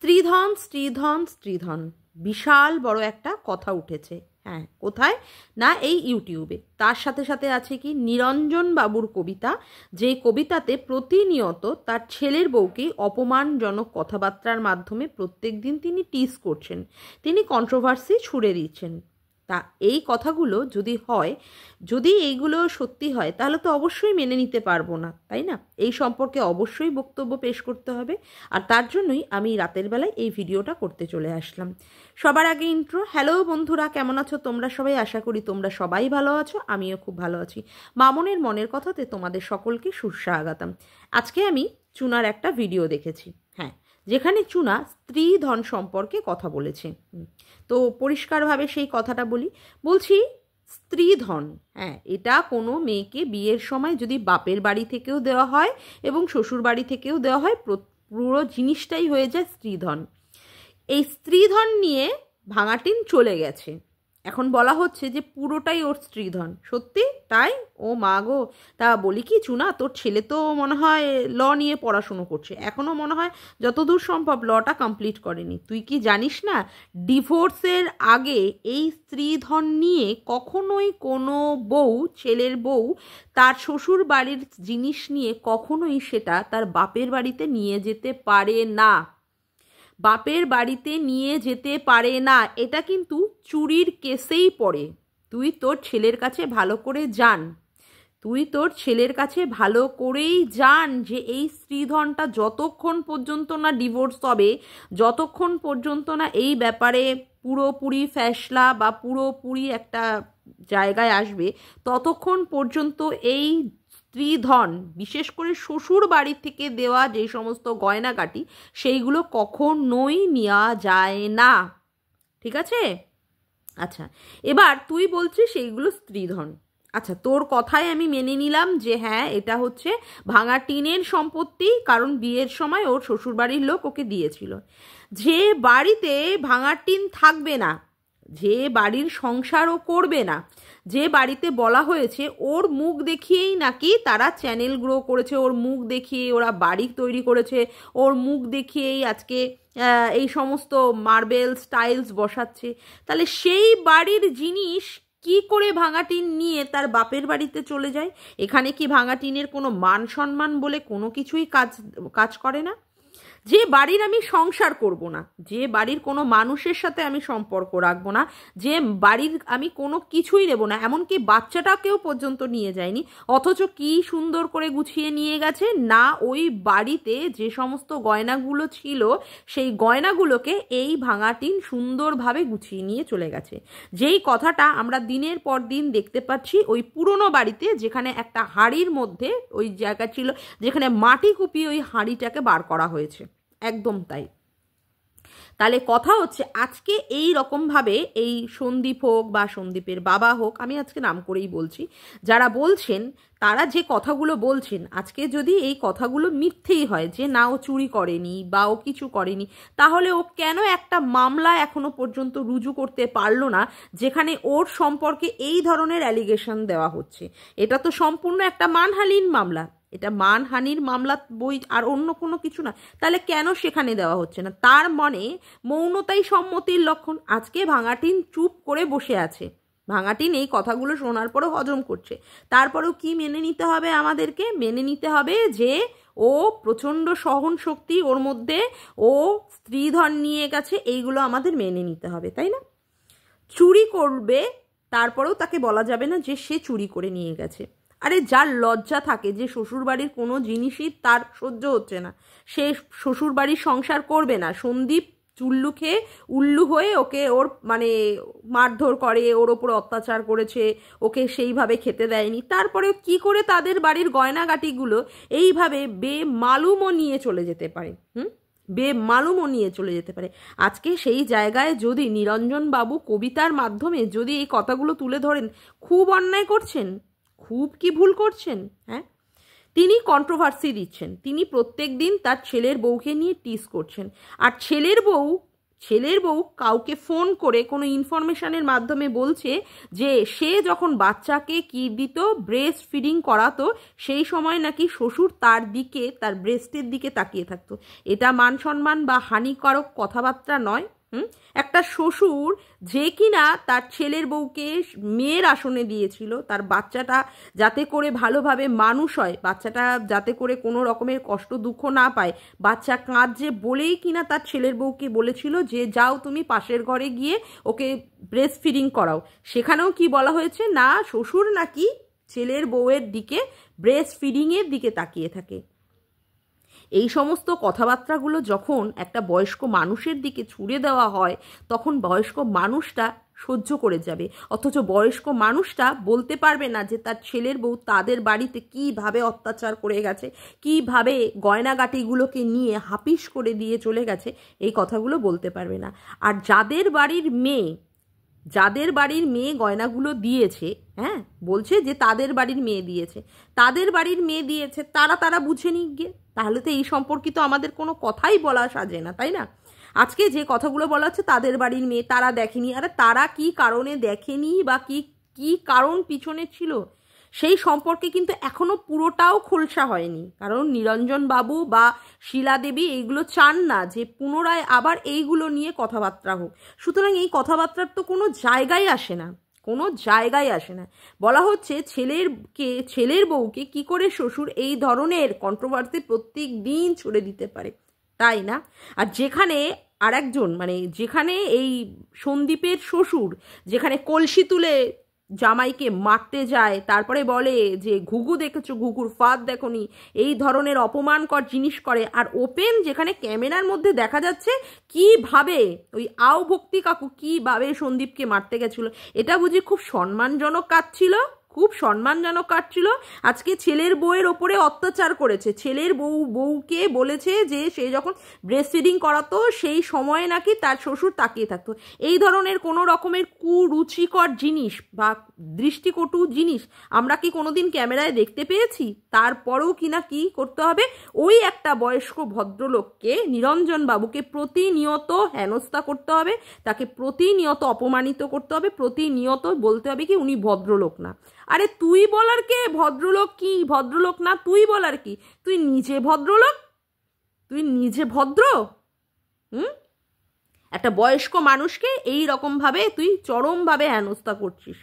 স্ত্রীধন স্ত্রীধন স্ত্রীধন বিশাল বড় একটা কথা উঠেছে। হ্যাঁ, কোথায় না এই ইউটিউবে। তার সাথে সাথে আছে কি নিরঞ্জন বাবুর কবিতা, যে কবিতাতে প্রতিনিয়ত তার ছেলের বউকে অপমানজনক কথাবার্তার মাধ্যমে প্রত্যেক দিন তিনি টিজ করছেন, তিনি কন্ট্রোভার্সি ছুড়ে দিচ্ছেন। তা এই কথাগুলো যদি এইগুলো সত্যি হয় তাহলে তো অবশ্যই মেনে নিতে পারবো না, তাই না? এই সম্পর্কে অবশ্যই বক্তব্য পেশ করতে হবে। আর তার জন্যই আমি রাতের বেলায় এই ভিডিওটা করতে চলে আসলাম। সবার আগে ইন্ট্রো। হ্যালো বন্ধুরা, কেমন আছো তোমরা সবাই? আশা করি তোমরা সবাই ভালো আছো, আমিও খুব ভালো আছি। মামনের মনের কথাতে তোমাদের সকলকে সুস্বাগতম। আজকে আমি চুনার একটা ভিডিও দেখেছি, হ্যাঁ, যেখানে চুনা স্ত্রীধন সম্পর্কে কথা বলেছে। তো পরিষ্কারভাবে সেই কথাটা বলছি স্ত্রীধন, হ্যাঁ, এটা কোনো মেয়েকে বিয়ের সময় যদি বাপের বাড়ি থেকেও দেওয়া হয় এবং শ্বশুর বাড়ি থেকেও দেওয়া হয়, পুরো জিনিসটাই হয়ে যায় স্ত্রীধন। এই স্ত্রীধন নিয়ে ভাঙাটিন চলে গেছে। এখন বলা হচ্ছে যে পুরোটাই ওর স্ত্রীধন। সত্যি তাই? ও মা গো! তা বলি কি চুনা, তোর ছেলে তো মনে হয় ল নিয়ে পড়াশুনো করছে, এখনও মনে হয় যতদূর সম্ভব লটা কমপ্লিট করেনি। তুই কি জানিস না, ডিভোর্সের আগে এই স্ত্রীধন নিয়ে কখনোই কোনো বউ, ছেলের বউ, তার শ্বশুর বাড়ির জিনিস নিয়ে কখনোই সেটা তার বাপের বাড়িতে নিয়ে যেতে পারে না। বাপের বাড়িতে নিয়ে যেতে পারে না, এটা কিন্তু চুরির কেসেই পড়ে। তুই তোর ছেলের কাছে ভালো করে জান যে এই স্ত্রীধনটা যতক্ষণ পর্যন্ত না ডিভোর্স হবে, যতক্ষণ পর্যন্ত না এই ব্যাপারে পুরোপুরি ফ্যাসলা বা পুরোপুরি একটা জায়গায় আসবে, ততক্ষণ পর্যন্ত এই স্ত্রীধন, বিশেষ করে শ্বশুর বাড়ি থেকে দেওয়া যে সমস্ত গয়নাগাটি, সেইগুলো কখনোই নেওয়া যায় না। ঠিক আছে? আচ্ছা, এবার তুই বলছিস সেইগুলো স্ত্রীধন। আচ্ছা, তোর কথাই আমি মেনে নিলাম যে হ্যাঁ, এটা হচ্ছে ভাঙা টিনের সম্পত্তি, কারণ বিয়ের সময় ওর শ্বশুরবাড়ির লোক ওকে দিয়েছিল। যে বাড়িতে ভাঙা টিন থাকবে না, যে বাড়ির সংসারও করবে না, যে বাড়িতে বলা হয়েছে ওর মুখ দেখিয়েই নাকি তারা চ্যানেল গ্রো করেছে, ওর মুখ দেখিয়ে ওরা বাড়ি তৈরি করেছে, ওর মুখ দেখিয়েই আজকে এই সমস্ত মার্বেল স্টাইলস বসাচ্ছে, তাহলে সেই বাড়ির জিনিস কি করে ভাঙাটিন নিয়ে তার বাপের বাড়িতে চলে যায়? এখানে কি ভাঙাটিনের কোনো মান সম্মান বলে কোনো কিছুই কাজ করে না? যে বাড়ির আমি সংসার করব না, যে বাড়ির কোনো মানুষের সাথে আমি সম্পর্ক রাখবো না, যে বাড়ির আমি কোনো কিছুই নেব না, এমনকি বাচ্চাটাকেও পর্যন্ত নিয়ে যায়নি, অথচ কি সুন্দর করে গুছিয়ে নিয়ে গেছে না, ওই বাড়িতে যে সমস্ত গয়নাগুলো ছিল সেই গয়নাগুলোকে এই ভাঙাটিন সুন্দরভাবে গুছিয়ে নিয়ে চলে গেছে। যেই কথাটা আমরা দিনের পর দিন দেখতে পাচ্ছি ওই পুরনো বাড়িতে, যেখানে একটা হাঁড়ির মধ্যে ওই জায়গা ছিল যেখানে মাটি কুপিয়ে ওই হাঁড়িটাকে বার করা হয়েছে। একদম তাই। তাহলে কথা হচ্ছে আজকে এই রকমভাবে এই সন্দীপ হোক বা সন্দীপের বাবা হোক, আমি আজকে নাম করেই বলছি, যারা বলছেন তারা যে কথাগুলো বলছেন, আজকে যদি এই কথাগুলো মিথ্যেই হয় যে না ও চুরি করেনি বা ও কিছু করেনি, তাহলে ও কেন একটা মামলা এখনো পর্যন্ত রুজু করতে পারলো না যেখানে ওর সম্পর্কে এই ধরনের অ্যালিগেশন দেওয়া হচ্ছে? এটা তো সম্পূর্ণ একটা মানহানির মামলা, এটা মানহানির মামলা বই, আর অন্য কোনো কিছু না। তাহলে কেন সেখানে দেওয়া হচ্ছে না? তার মনে মৌনতাই সম্মতির লক্ষণ। আজকে ভাঙাটিন চুপ করে বসে আছে, ভাঙাটিন এই কথাগুলো শোনার পরেও হজম করছে। তারপরেও কি মেনে নিতে হবে আমাদেরকে? মেনে নিতে হবে যে ও প্রচণ্ড সহন শক্তি ওর মধ্যে, ও স্ত্রীধন নিয়ে গেছে, এইগুলো আমাদের মেনে নিতে হবে, তাই না? চুরি করবে, তারপরেও তাকে বলা যাবে না যে সে চুরি করে নিয়ে গেছে। আরে যার লজ্জা থাকে, যে শ্বশুরবাড়ির কোনো জিনিসই তার সহ্য হচ্ছে না, সে শ্বশুরবাড়ির সংসার করবে না। সন্দীপ চুল্লু খেয়ে উল্লু হয়ে ওকে ওর মানে মারধর করে, ওর ওপর অত্যাচার করেছে, ওকে সেইভাবে খেতে দেয়নি, তারপরে কি করে তাদের বাড়ির গয়নাগাটিগুলো এইভাবে বেমালুমও নিয়ে চলে যেতে পারে? বেমালুমও নিয়ে চলে যেতে পারে। আজকে সেই জায়গায় যদি নিরঞ্জন বাবু কবিতার মাধ্যমে যদি এই কথাগুলো তুলে ধরেন, খুব অন্যায় করছেন, খুব কি ভুল করছেন। হ্যাঁ, তিনি কন্ট্রোভার্সি দিচ্ছেন, তিনি প্রত্যেক দিন তার ছেলের বউকে নিয়ে টিজ করছেন, আর ছেলের বউ ছেলের বউ কাউকে ফোন করে কোনো ইনফরমেশনের মাধ্যমে বলছে যে সে যখন বাচ্চাকে কি দিত, ব্রেস্ট ফিডিং করাতো, সেই সময় নাকি শ্বশুর তার দিকে, তার ব্রেস্টের দিকে তাকিয়ে থাকতো। এটা মান সম্মান বা হানিকারক কথাবার্তা নয়। একটা শ্বশুর যে কিনা তার ছেলের বউকে মেয়ের আসনে দিয়েছিল, তার বাচ্চাটা যাতে করে ভালোভাবে মানুষ হয়, বাচ্চাটা যাতে করে কোনো রকমের কষ্ট দুঃখ না পায়, বাচ্চা কাঁদছে বলেই কিনা তার ছেলের বউকে বলেছিল যে যাও তুমি পাশের ঘরে গিয়ে ওকে ব্রেস্ট ফিডিং করাও। সেখানেও কি বলা হয়েছে না, শ্বশুর নাকি ছেলের বউয়ের দিকে ব্রেস্ট ফিডিংয়ের দিকে তাকিয়ে থাকে। এই সমস্ত কথাবার্তাগুলো যখন একটা বয়স্ক মানুষের দিকে ছুড়ে দেওয়া হয়, তখন বয়স্ক মানুষটা সহ্য করে যাবে, অথচ বয়স্ক মানুষটা বলতে পারবে না যে তার ছেলের বউ তাদের বাড়িতে কিভাবে অত্যাচার করে গেছে, কিভাবে গয়নাগাটিগুলোকে নিয়ে হাপিস করে দিয়ে চলে গেছে, এই কথাগুলো বলতে পারবে না। আর যাদের বাড়ির মেয়ে গয়নাগুলো দিয়েছে, হ্যাঁ বলছে যে তাদের বাড়ির মেয়ে দিয়েছে, তারা বুঝে নিক গিয়ে। তাহলে তো এই সম্পর্কিত আমাদের কোনো কথাই বলা সাজে না, তাই না? আজকে যে কথাগুলো বলা হচ্ছে তাদের বাড়ির মেয়ে, তারা দেখেনি, আরে তারা কি কারণে দেখেনি বা কি কারণ পিছনে ছিল, সেই সম্পর্কে কিন্তু এখনো পুরোটাও খোলসা হয়নি। কারণ নিরঞ্জন বাবু বা শিলা দেবী এইগুলো চান না যে পুনরায় আবার এইগুলো নিয়ে কথাবার্তা হোক। সুতরাং এই কথাবার্তার তো কোনো জায়গায় আসে না। বলা হচ্ছে ছেলের বউকে কি করে শ্বশুর এই ধরনের কন্ট্রোভার্সি প্রত্যেক দিন ছুড়ে দিতে পারে, তাই না? আর যেখানে আরেকজন, মানে যেখানে এই সন্দীপের শ্বশুর যেখানে কলসি তুলে জামাইকে মারতে যায়, তারপরে বলে যে ঘুঘু দেখেছো, ঘুঘুর ফাঁদ দেখোনি, এই ধরনের অপমানকর জিনিস করে, আর ওপেন যেখানে ক্যামেরার মধ্যে দেখা যাচ্ছে কিভাবে ওই আও ভক্তি কাকু কিভাবে সন্দীপকে মারতে গেছিল, এটা বুঝি খুব সম্মানজনক কাজ ছিল? আজকে ছেলের বউয়ের ওপরে অত্যাচার করেছে, ছেলের বউকে বলেছে যে সে যখন ব্রেস্ট ফিডিং করাতো সেই সময়ে নাকি তার শ্বশুর তাকিয়ে থাকতো। এই ধরনের কোনো রকমের কুরুচিকর জিনিস বা দৃষ্টিকটু জিনিস আমরা কি কোনোদিন ক্যামেরায় দেখতে পেয়েছি? তারপরেও কিনা কি করতে হবে, ওই একটা বয়স্ক ভদ্রলোককে, নিরঞ্জন বাবুকে প্রতিনিয়ত হেনস্থা করতে হবে, তাকে প্রতিনিয়ত অপমানিত করতে হবে, প্রতিনিয়ত বলতে হবে কি উনি ভদ্রলোক না। আরে তুই বলার কে ভদ্রলোক কি ভদ্রলোক না, তুই বলার কি? তুই নিজে ভদ্রলোক, তুই নিজে ভদ্র। একটা বয়স্ক মানুষকে এই রকমভাবে তুই চরমভাবে হেনস্থা করছিস।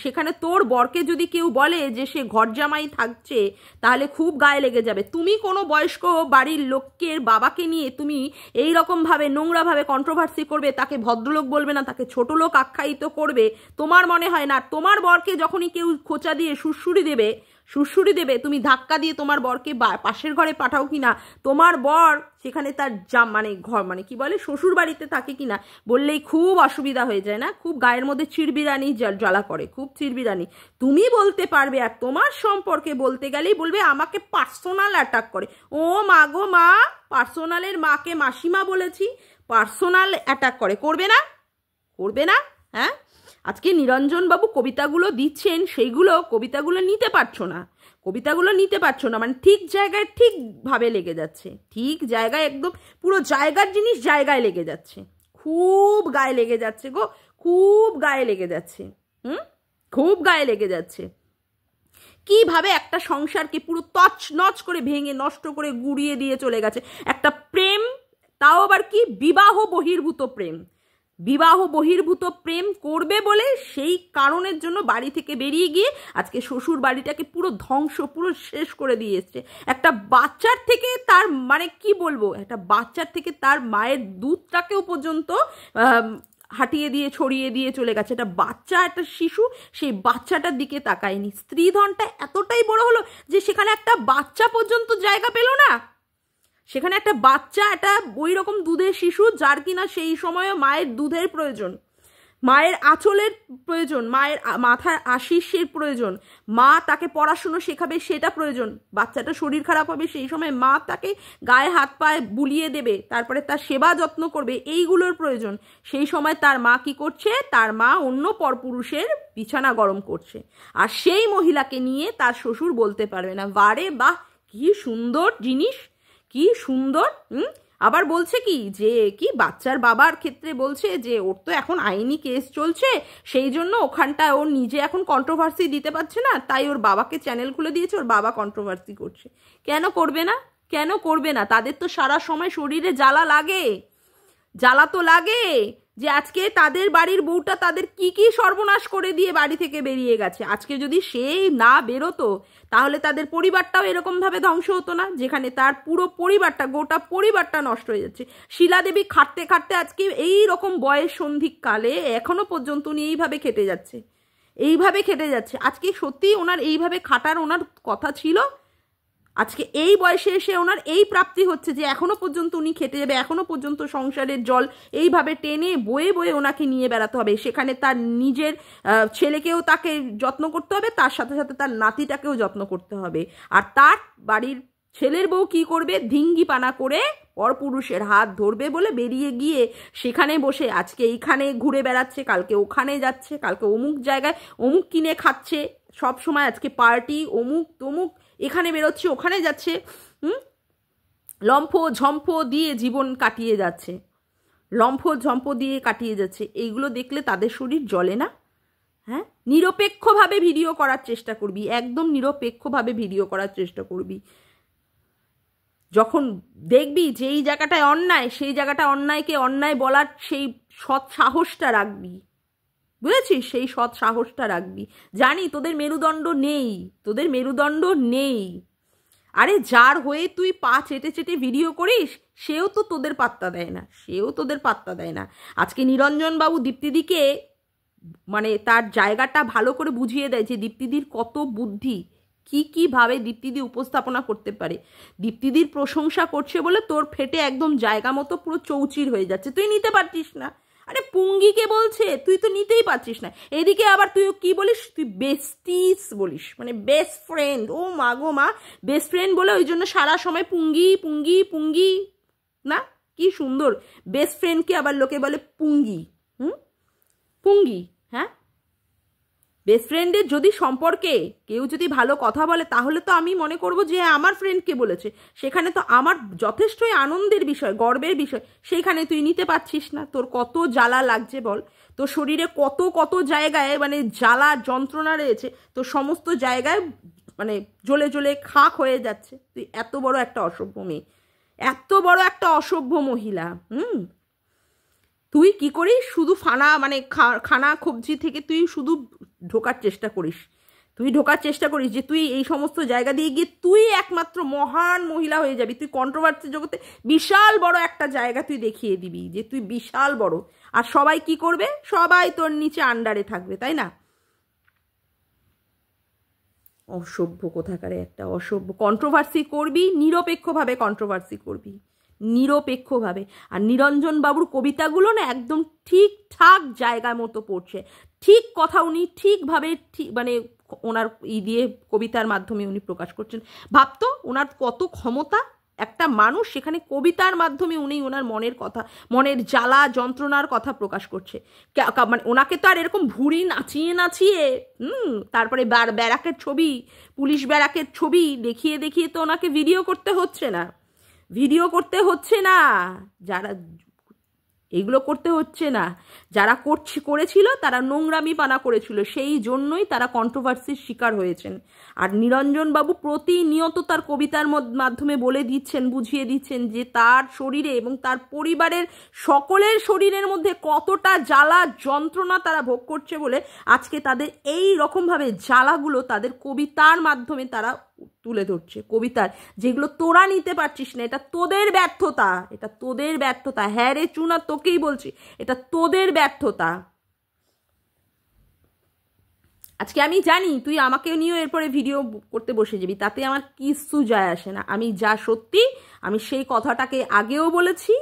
সেখানে তোর বরকে যদি কেউ বলে যে সে ঘর জামাই থাকছে, তাহলে খুব গায়ে লেগে যাবে। তুমি কোনো বয়স্ক বাড়ির লোকের বাবাকে নিয়ে তুমি এই রকমভাবে নোংরাভাবে কন্ট্রোভার্সি করবে, তাকে ভদ্রলোক বলবে না, তাকে ছোট লোক আখ্যায়িত করবে, তোমার মনে হয় না? তোমার বরকে যখনই কেউ খোঁচা দিয়ে সুড়সুড়ি দেবে, তুমি ধাক্কা দিয়ে তোমার বরকে পাশের ঘরে পাঠাও কিনা, তোমার বর সেখানে তার কি বলে শ্বশুর বাড়িতে থাকে কিনা বললেই খুব অসুবিধা হয়ে যায় না? খুব গায়ের মধ্যে চিড়বিরানি জ্বালা করে, খুব চিড়বিরানি। তুমি বলতে পারবে, আর তোমার সম্পর্কে বলতে গেলেই বলবে আমাকে পার্সোনাল অ্যাটাক করে। ও মা গো মা, পার্সোনালের মাকে মাসিমা বলেছি, পার্সোনাল অ্যাটাক করবে না? হ্যাঁ, আজকে নিরঞ্জন বাবু কবিতাগুলো দিচ্ছেন, সেইগুলো কবিতাগুলো নিতে পারছো না, মানে ঠিক জায়গায় ঠিকভাবে লেগে যাচ্ছে, ঠিক জায়গায় একদম পুরো জায়গার জিনিস জায়গায় লেগে যাচ্ছে, খুব গায়ে লেগে যাচ্ছে গো, খুব গায়ে লেগে যাচ্ছে। কিভাবে একটা সংসারকে পুরো তছনছ করে ভেঙে নষ্ট করে গুড়িয়ে দিয়ে চলে গেছে একটা প্রেম, তাও আবার কি বিবাহ বহির্ভূত প্রেম করবে বলে সেই কারণের জন্য বাড়ি থেকে বেরিয়ে গিয়ে আজকে শ্বশুর বাড়িটাকে পুরো ধ্বংস, পুরো শেষ করে দিয়ে এসছে। একটা বাচ্চার থেকে তার একটা বাচ্চার থেকে তার মায়ের দুধটাকেও পর্যন্ত হাঁটিয়ে দিয়ে ছড়িয়ে দিয়ে চলে গেছে। একটা শিশু, সেই বাচ্চাটার দিকে তাকায়নি। স্ত্রীধনটা এতটাই বড় হলো যে সেখানে একটা বাচ্চা পর্যন্ত জায়গা পেল না। সেখানে একটা বাচ্চা, একটা ওই রকম দুধের শিশু, যার কিনা সেই সময় মায়ের দুধের প্রয়োজন, মায়ের আঁচলের প্রয়োজন, মায়ের মাথার আশিসের প্রয়োজন, মা তাকে পড়াশুনো শেখাবে সেটা প্রয়োজন। বাচ্চাটা শরীর খারাপ হবে, সেই সময় মা তাকে গায়ে হাত পায়ে বুলিয়ে দেবে, তারপরে তার সেবা যত্ন করবে, এইগুলোর প্রয়োজন। সেই সময় তার মা কি করছে? তার মা অন্য পরপুরুষের বিছানা গরম করছে, আর সেই মহিলাকে নিয়ে তার শ্বশুর বলতে পারবে না বারে বাহ কি সুন্দর জিনিস, কি সুন্দর। আবার বলছে কি যে কি বাচ্চার বাবার ক্ষেত্রে বলছে যে ওর তো এখন আইনি কেস চলছে, সেই জন্য ওখানটায় ওর নিজে এখন কন্ট্রোভার্সি দিতে পারছে না, তাই ওর বাবাকে চ্যানেল খুলে দিয়েছে, ওর বাবা কন্ট্রোভার্সি করছে। কেন করবে না, কেন করবে না? তাদের তো সারা সময় শরীরে জ্বালা লাগে, জ্বালা তো লাগে যে আজকে তাদের বাড়ির বউটা তাদের কি কি সর্বনাশ করে দিয়ে বাড়ি থেকে বেরিয়ে গেছে। আজকে যদি সেই না বেরোতো তাহলে তাদের পরিবারটাও এরকমভাবে ধ্বংস হতো না, যেখানে তার পুরো পরিবারটা, গোটা পরিবারটা নষ্ট হয়ে যাচ্ছে। শিলাদেবী খাটতে খাটতে আজকে এই রকম বয়স সন্ধিকালে এখনো পর্যন্ত উনি এইভাবে খেটে যাচ্ছে, এইভাবে খেটে যাচ্ছে। আজকে সত্যি ওনার এইভাবে খাটার ওনার কথা ছিল? আজকে এই বয়সে এসে ওনার এই প্রাপ্তি হচ্ছে যে এখনো পর্যন্ত উনি খেটে যাবে, এখনো পর্যন্ত সংসারের জল এইভাবে টেনে বয়ে বয়ে ওনাকে নিয়ে বেড়াতে হবে, সেখানে তার নিজের ছেলেকেও তাকে যত্ন করতে হবে, তার সাথে সাথে তার নাতিটাকেও যত্ন করতে হবে। আর তার বাড়ির ছেলের বউ কি করবে? ধিঙ্গি পানা করে পরপুরুষের হাত ধরবে বলে বেরিয়ে গিয়ে সেখানে বসে আজকে এইখানে ঘুরে বেড়াচ্ছে, কালকে ওখানে যাচ্ছে, কালকে অমুক জায়গায় অমুক কিনে খাচ্ছে, সব সময় আজকে পার্টি অমুক তমুক, এখানে বেরোচ্ছে ওখানে যাচ্ছে, লম্ফ ঝম্প দিয়ে জীবন কাটিয়ে যাচ্ছে, লম্ফ ঝম্প দিয়ে কাটিয়ে যাচ্ছে। এইগুলো দেখলে তাদের শরীর জ্বলে না? হ্যাঁ, নিরপেক্ষভাবে ভিডিও করার চেষ্টা করবি, একদম নিরপেক্ষভাবে ভিডিও করার চেষ্টা করবি। যখন দেখবি যে এই জায়গাটায় অন্যায়, সেই জায়গাটা অন্যায়কে অন্যায় বলার সেই সৎ সাহসটা রাখবি, বুঝেছিস? সেই সৎ সাহসটা রাখবি। জানি তোদের মেরুদণ্ড নেই, তোদের মেরুদণ্ড নেই। আরে যার হয়ে তুই পা চেটে চেটে ভিডিও করিস সেও তো তোদের পাত্তা দেয় না, সেও তোদের পাত্তা দেয় না। আজকে নিরঞ্জনবাবু দীপ্তিদিকে মানে তার জায়গাটা ভালো করে বুঝিয়ে দেয় যে দীপ্তিদির কত বুদ্ধি, কীভাবে দীপ্তিদি উপস্থাপনা করতে পারে। দীপ্তিদির প্রশংসা করছে বলে তোর ফেটে একদম জায়গা মতো পুরো চৌচির হয়ে যাচ্ছে, তুই নিতে পারছিস না। আরে পুঙ্গিকে বলছে, তুই তো নিতেই পারছিস না। এদিকে আবার তুই কি বলিস? তুই বেস্টিস বলিস, মানে বেস্ট ফ্রেন্ড। ও মা গো মা, বেস্ট ফ্রেন্ড বলে ওই জন্য সারা সময় পুঙ্গি পুঙ্গি পুঙ্গি। না, কি সুন্দর, বেস্ট ফ্রেন্ডকে আবার লোকে বলে পুঙ্গি। পুঙ্গি, হ্যাঁ? বেস্ট ফ্রেন্ডের যদি সম্পর্কে কেউ যদি ভালো কথা বলে তাহলে তো আমি মনে করব যে আমার ফ্রেন্ডকে বলেছে, সেখানে তো আমার যথেষ্টই আনন্দের বিষয়, গর্বের বিষয়। সেইখানে তুই নিতে পারছিস না, তোর কত জ্বালা লাগছে বল, তোর শরীরে কত কত জায়গায় মানে জ্বালা যন্ত্রণা রয়েছে, তোর সমস্ত জায়গায় মানে জ্বলে জ্বলে খাক হয়ে যাচ্ছে। তুই এত বড় একটা অসভ্য মেয়ে, এত বড় একটা অসভ্য মহিলা। তুই কি করিস? শুধু মানে খানা কবজি থেকে তুই শুধু ঢোকার চেষ্টা করিস, যে তুই এই সমস্ত জায়গা দিয়ে গিয়ে তুই একমাত্র মহান মহিলা হয়ে যাবি। তুই কন্ট্রোভার্সি জগতে বিশাল বড় একটা জায়গা তুই দেখিয়ে দিবি যে তুই বিশাল বড়। আর সবাই কি করবে? সবাই তোর নিচে আন্ডারে থাকবে, তাই না? অসভ্য কোথাকারে একটা অসভ্য। কন্ট্রোভার্সি করবি, নিরপেক্ষভাবে কন্ট্রোভার্সি করবি, নিরপেক্ষভাবে। আর নিরঞ্জন বাবুর কবিতাগুলো না একদম ঠিকঠাক জায়গা মতো পড়ছে, ঠিক কথা উনি ঠিকভাবে ঠিক মানে ওনার দিয়ে কবিতার মাধ্যমে উনি প্রকাশ করছেন। ভাবতো ওনার কত ক্ষমতা, একটা মানুষ সেখানে কবিতার মাধ্যমে উনি ওনার মনের কথা, মনের জ্বালা যন্ত্রণার কথা প্রকাশ করছে। মানে ওনাকে তো আর এরকম ভুঁড়ি নাচিয়ে নাচিয়ে তারপরে ব্যারাকের ছবি, পুলিশ ব্যারাকের ছবি দেখিয়ে দেখিয়ে তো ওনাকে ভিডিও করতে হচ্ছে না, যারা এগুলো করতে হচ্ছে না, যারা করেছিল তারা নোংরামি পানা করেছিল, সেই জন্যই তারা কন্ট্রোভার্সির শিকার হয়েছেন। আর নিরঞ্জনবাবু প্রতিনিয়ত তার কবিতার মাধ্যমে বলে দিচ্ছেন, বুঝিয়ে দিচ্ছেন যে তার শরীরে এবং তার পরিবারের সকলের শরীরের মধ্যে কতটা জ্বালা যন্ত্রণা তারা ভোগ করছে বলে আজকে তাদের এই রকমভাবে জ্বালাগুলো তাদের কবিতার মাধ্যমে তারা তুলে ধরছে। কবিতার যেগুলো তোরা নিতে পারছিস না, এটা তোদের ব্যর্থতা, এটা তোদের ব্যর্থতা। হ্যাঁ রে চুনা, তোকেই বলছি, এটা তোদের ব্যর্থতা। আজকে আমি জানি তুই আমাকেও নিয়েও এরপরে ভিডিও করতে বসে যাবি, তাতে আমার কিছু যায় আসে না। আমি যা সত্যি আমি সেই কথাটাকে আগেও বলেছি,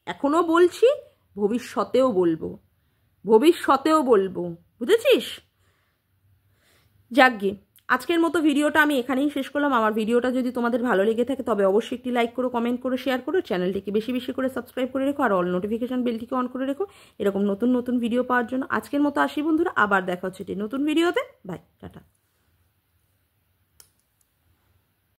এখনো বলছি, ভবিষ্যতেও বলবো, বুঝেছিস? যাক গে, আজকের মতো ভিডিওটা আমি এখানেই শেষ করলাম। আমার ভিডিওটা যদি তোমাদের ভালো লেগে থাকে তবে অবশ্যই একটি লাইক করো, কমেন্ট করো, শেয়ার করো, চ্যানেলটিকে বেশি বেশি করে সাবস্ক্রাইব করে রেখো, আর অল নোটিফিকেশন বেলটিকে অন করে রেখো এরকম নতুন নতুন ভিডিও পাওয়ার জন্য। আজকের মতো আসি বন্ধুরা, আবার দেখা হচ্ছে নতুন ভিডিওতে। Bye, tata.